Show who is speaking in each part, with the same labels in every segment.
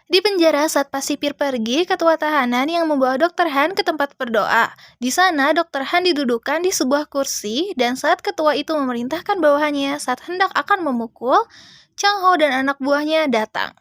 Speaker 1: Di penjara saat pas sipir pergi, ketua tahanan yang membawa Dr. Han ke tempat berdoa. Di sana, Dr. Han didudukkan di sebuah kursi, dan saat ketua itu memerintahkan bawahannya saat hendak akan memukul, Chang Ho dan anak buahnya datang.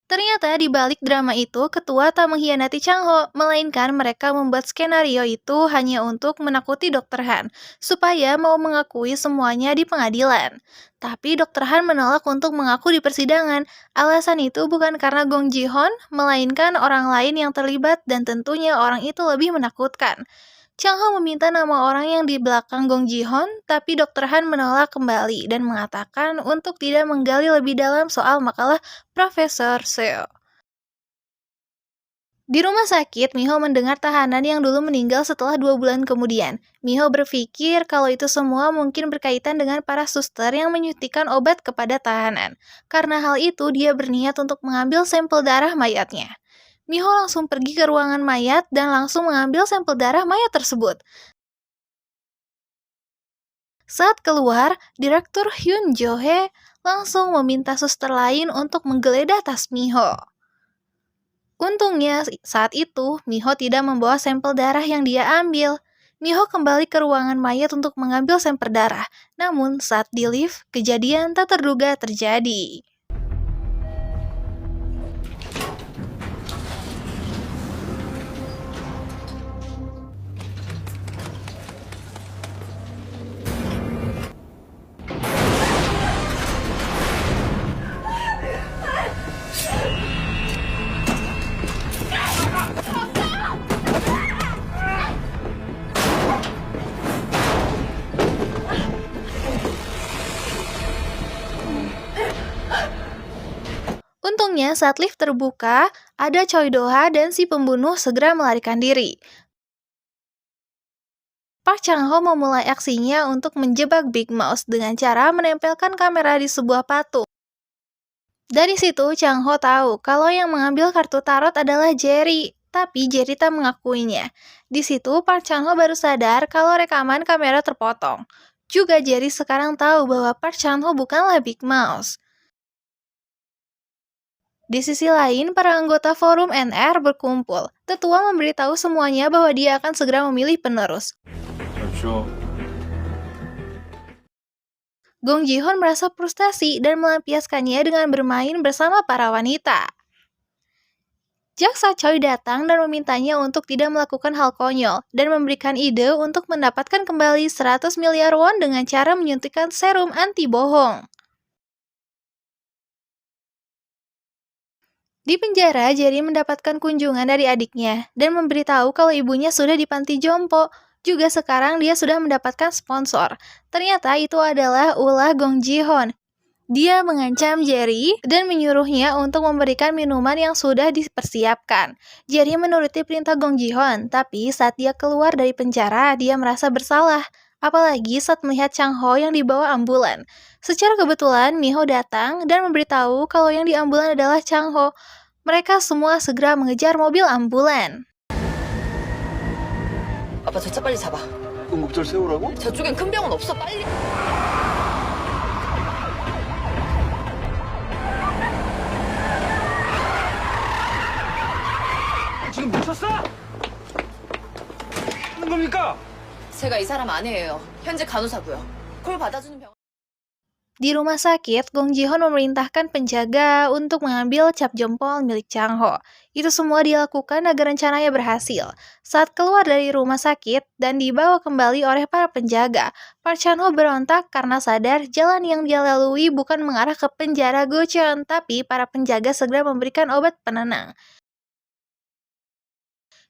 Speaker 1: Ternyata di balik drama itu, ketua tak mengkhianati Chang Ho, melainkan mereka membuat skenario itu hanya untuk menakuti Dr. Han, supaya mau mengakui semuanya di pengadilan. Tapi Dr. Han menolak untuk mengaku di persidangan. Alasan itu bukan karena Gong Ji-hoon, melainkan orang lain yang terlibat dan tentunya orang itu lebih menakutkan. Chang Ho meminta nama orang yang di belakang Gong Ji-hoon, tapi Dr. Han menolak kembali dan mengatakan untuk tidak menggali lebih dalam soal makalah Profesor Seo. Di rumah sakit, Miho mendengar tahanan yang dulu meninggal setelah 2 bulan kemudian. Miho berpikir kalau itu semua mungkin berkaitan dengan para suster yang menyuntikkan obat kepada tahanan. Karena hal itu, dia berniat untuk mengambil sampel darah mayatnya. Miho langsung pergi ke ruangan mayat dan langsung mengambil sampel darah mayat tersebut. Saat keluar, Direktur Hyun Jo-hee langsung meminta suster lain untuk menggeledah tas Miho. Untungnya, saat itu, Miho tidak membawa sampel darah yang dia ambil. Miho kembali ke ruangan mayat untuk mengambil sampel darah. Namun, saat di lift, kejadian tak terduga terjadi. Untungnya, saat lift terbuka, ada Choi Do-ha dan si pembunuh segera melarikan diri. Park Chang-ho memulai aksinya untuk menjebak Big Mouse dengan cara menempelkan kamera di sebuah patung. Dari situ, Chang-ho tahu kalau yang mengambil kartu tarot adalah Jerry, tapi Jerry tak mengakuinya. Di situ, Park Chang-ho baru sadar kalau rekaman kamera terpotong. Juga Jerry sekarang tahu bahwa Park Chan-ho bukanlah Big Mouse. Di sisi lain, para anggota forum NR berkumpul. Tetua memberitahu semuanya bahwa dia akan segera memilih penerus. Gong Ji-hoon merasa frustasi dan melampiaskannya dengan bermain bersama para wanita. Jaksa Choi datang dan memintanya untuk tidak melakukan hal konyol dan memberikan ide untuk mendapatkan kembali 100 miliar won dengan cara menyuntikkan serum anti bohong. Di penjara, Jerry mendapatkan kunjungan dari adiknya dan memberitahu kalau ibunya sudah di panti jompo. Juga sekarang dia sudah mendapatkan sponsor. Ternyata itu adalah ulah Gong Ji-hoon. Dia mengancam Jerry dan menyuruhnya untuk memberikan minuman yang sudah dipersiapkan. Jerry menuruti perintah Gong Ji-hoon, tapi saat dia keluar dari penjara, dia merasa bersalah. Apalagi saat melihat Chang Ho yang dibawa ambulan. Secara kebetulan, Miho datang dan memberitahu kalau yang di ambulan adalah Chang Ho. Mereka semua segera mengejar mobil ambulan.
Speaker 2: 아빠 저 차 빨리 잡아.
Speaker 3: 응급절 세우라고?
Speaker 2: 저쪽엔 큰 병원 없어. 빨리.
Speaker 3: 지금 미쳤어? 하는 겁니까?
Speaker 2: 제가 이 사람 아내예요. 현재 간호사고요. 콜 받아주는 병원.
Speaker 1: Di rumah sakit, Gong Ji-hoon memerintahkan penjaga untuk mengambil cap jempol milik Chang Ho. Itu semua dilakukan agar rencananya berhasil. Saat keluar dari rumah sakit dan dibawa kembali oleh para penjaga, Park Chan-ho berontak karena sadar jalan yang dia lalui bukan mengarah ke penjara Gocheon, tapi para penjaga segera memberikan obat penenang.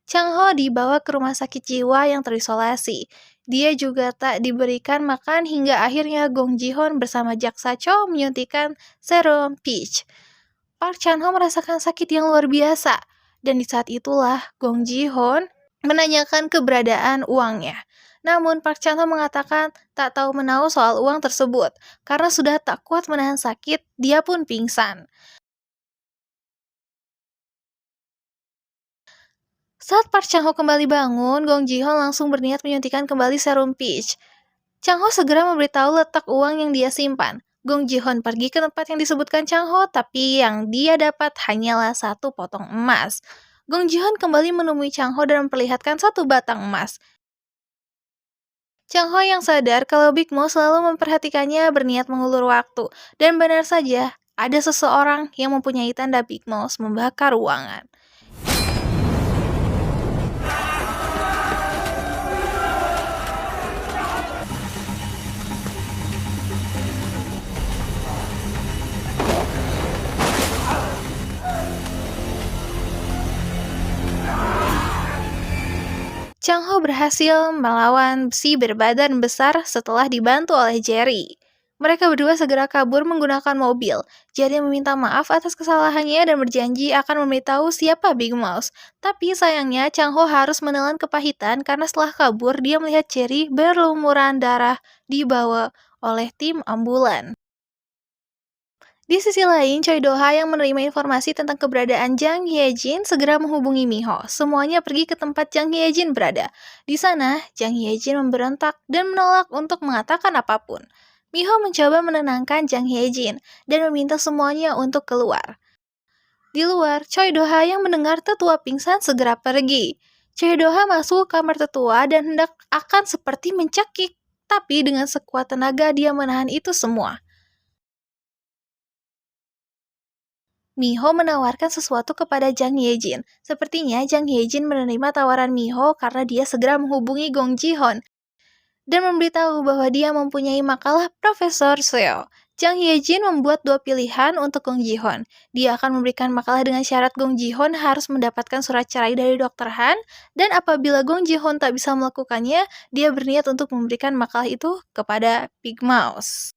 Speaker 1: Chang Ho dibawa ke rumah sakit jiwa yang terisolasi. Dia juga tak diberikan makan hingga akhirnya Gong Ji-hoon bersama jaksa Cho menyuntikkan serum peach. Park Chan-ho merasakan sakit yang luar biasa, dan di saat itulah Gong Ji-hoon menanyakan keberadaan uangnya. Namun Park Chan-ho mengatakan tak tahu menahu soal uang tersebut, karena sudah tak kuat menahan sakit, dia pun pingsan. Saat Park Chan-ho kembali bangun, Gong Ji-hoon langsung berniat menyuntikkan kembali serum peach. Chang-ho segera memberitahu letak uang yang dia simpan. Gong Ji-hoon pergi ke tempat yang disebutkan Chang-ho, tapi yang dia dapat hanyalah 1 potong emas. Gong Ji-hoon kembali menemui Chang-ho dan memperlihatkan 1 batang emas. Chang-ho yang sadar kalau Big Mouth selalu memperhatikannya berniat mengulur waktu, dan benar saja, ada seseorang yang mempunyai tanda Big Mouth membakar ruangan. Chang-ho berhasil melawan si berbadan besar setelah dibantu oleh Jerry. Mereka berdua segera kabur menggunakan mobil. Jerry meminta maaf atas kesalahannya dan berjanji akan memberitahu siapa Big Mouth. Tapi sayangnya Chang-ho harus menelan kepahitan karena setelah kabur dia melihat Jerry berlumuran darah dibawa oleh tim ambulan. Di sisi lain, Choi Do-ha yang menerima informasi tentang keberadaan Jang Hye-jin segera menghubungi Miho. Semuanya pergi ke tempat Jang Hye-jin berada. Di sana, Jang Hye-jin memberontak dan menolak untuk mengatakan apapun. Miho mencoba menenangkan Jang Hye-jin dan meminta semuanya untuk keluar. Di luar, Choi Do-ha yang mendengar tetua pingsan segera pergi. Choi Do-ha masuk ke kamar tetua dan hendak akan seperti mencekik, tapi dengan sekuat tenaga dia menahan itu semua. Miho menawarkan sesuatu kepada Jang Hye-jin. Sepertinya Jang Hye-jin menerima tawaran Miho karena dia segera menghubungi Gong Ji-hoon dan memberitahu bahwa dia mempunyai makalah Profesor Seo. Jang Hye-jin membuat 2 pilihan untuk Gong Ji-hoon. Dia akan memberikan makalah dengan syarat Gong Ji-hoon harus mendapatkan surat cerai dari Dr. Han, dan apabila Gong Ji-hoon tak bisa melakukannya, dia berniat untuk memberikan makalah itu kepada Big Mouth.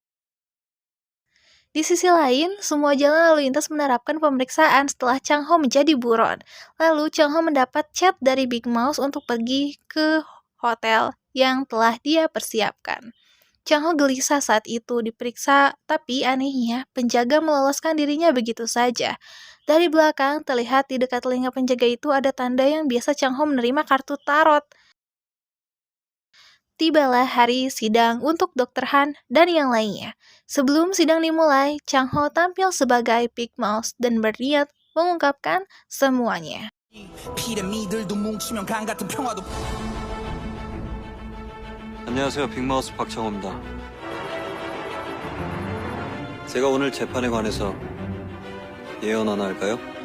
Speaker 1: Di sisi lain, semua jalan lalu lintas menerapkan pemeriksaan setelah Chang-ho menjadi buron. Lalu Chang-ho mendapat chat dari Big Mouth untuk pergi ke hotel yang telah dia persiapkan. Chang-ho gelisah saat itu diperiksa, tapi anehnya penjaga meloloskan dirinya begitu saja. Dari belakang, terlihat di dekat telinga penjaga itu ada tanda yang biasa Chang-ho menerima kartu tarot. Tibalah hari sidang untuk Dr. Han dan yang lainnya. Sebelum sidang dimulai, Chang-ho tampil sebagai Big Mouth dan berniat mengungkapkan semuanya.
Speaker 3: 안녕하세요. 빅마우스 박창호입니다. 제가 오늘 재판에 관해서 예언 하나 할까요?